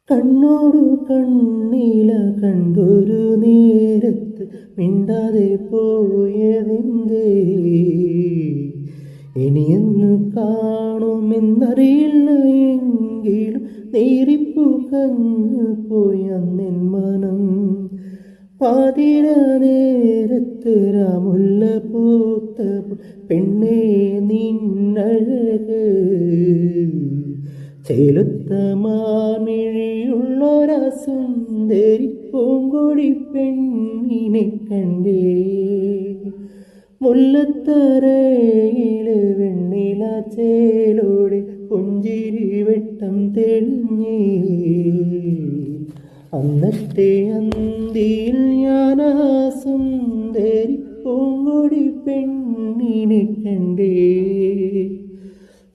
കണ്ണോടു കണ്ണീല കണ്ടൊരു നേരത്ത് മിണ്ടാതെ പോയതെന്തേ? ഇനിയെന്നു കാണുമെന്നറിയില്ല എങ്കിലും നേരിപ്പു കഞ്ഞു പോയന്നെൻ മനം. പാതിര നേരത്ത് രാമുല്ല പൂത്തപ്പോൾ പെണ്ണേ നിന്നഴക് ചെലുത്ത മാമിഴിയുള്ളൊരാ സുന്ദരി പൂങ്കൊടി പെണ്ണിനെ കണ്ടേ. മുല്ലത്തറയില് വെണ്ണില ചേലോടെ പുഞ്ചിരി വെട്ടം തെളിഞ്ഞേ. അന്നത്തെ അന്തിയിൽ ഞാനാ സുന്ദരി പൂങ്കൊടി പെണ്ണിനെ കണ്ടേ.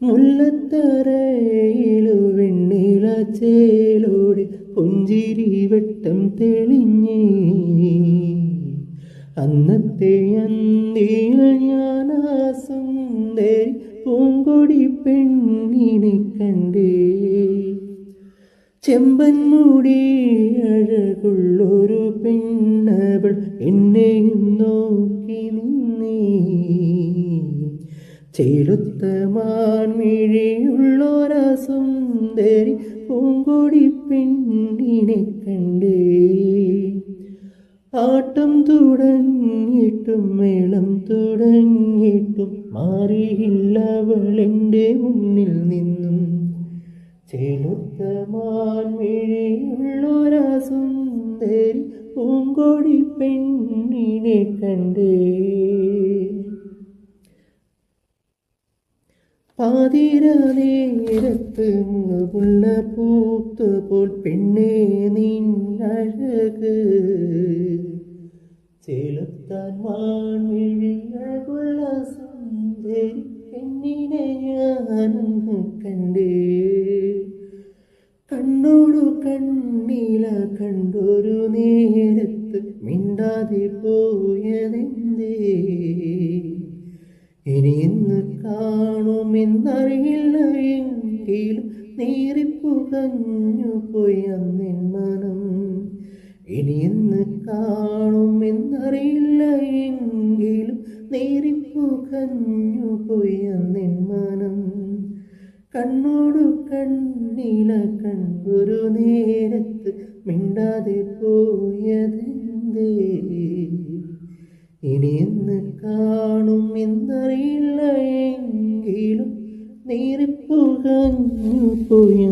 മുല്ലത്തറയിലു വെണ്ണില ചേലോടെ പുഞ്ചിരി വെട്ടം തെളിഞ്ഞേ. അന്നത്തെ അന്തിയിൽ ഞാനാ സുന്ദരി പൂങ്കൊടി പെണ്ണിനെ കണ്ടേ. ചെമ്പൻമുടി അഴകുള്ളൊരു പെണ്ണവൾ എന്നെയും നോക്കി നിന്നേ. ചെലുത്ത മാൻമിഴിയുള്ളൊരാ സുന്ദരി പൂങ്കൊടി പെണ്ണിനെ കണ്ടേ. ആട്ടം തുടങ്ങിയിട്ടും മേളം തുടങ്ങിയിട്ടും മാറിയില്ലവളെൻ്റെ മുന്നിൽ നിന്നും. ചെലുത്ത മാൻമിഴിയുള്ളൊരാ സുന്ദരി പൂങ്കൊടി പെണ്ണിനെ കണ്ടേ. പാതിര നേരത്ത് മുല്ല പൂത്തുപോൽ പെണ്ണേ നിന്നഴക് ചെലുത്താൻ മാൻമിഴിയഴകുള്ള സുന്ദരി പെണ്ണിനെ ഞാനൊന്നു കണ്ടേ. കണ്ണോടു കണ്ണീല കണ്ടൊരു നേരത്ത് മിണ്ടാതെ പോയതെന്തേ? ഇനിയെന്ന് കാണുമെന്നറിയില്ല എങ്കിലും നേറിപ്പുകഞ്ഞു പോയി അന്നെൻ മനം. ഇനിയെന്ന് കാണുമെന്നറിയില്ല എങ്കിലും നേറിപ്പുകഞ്ഞു പോയി അന്നെൻ മനം. കണ്ണോടു കണ്ണീല കണ്ടൊരു നേരത്ത് മിണ്ടാതെ പോയതെന്തേ? ഇനിയെന്ന് കാണുമെന്നറിയില്ല എങ്കിലും നേരിപ്പുകഞ്ഞു പോയ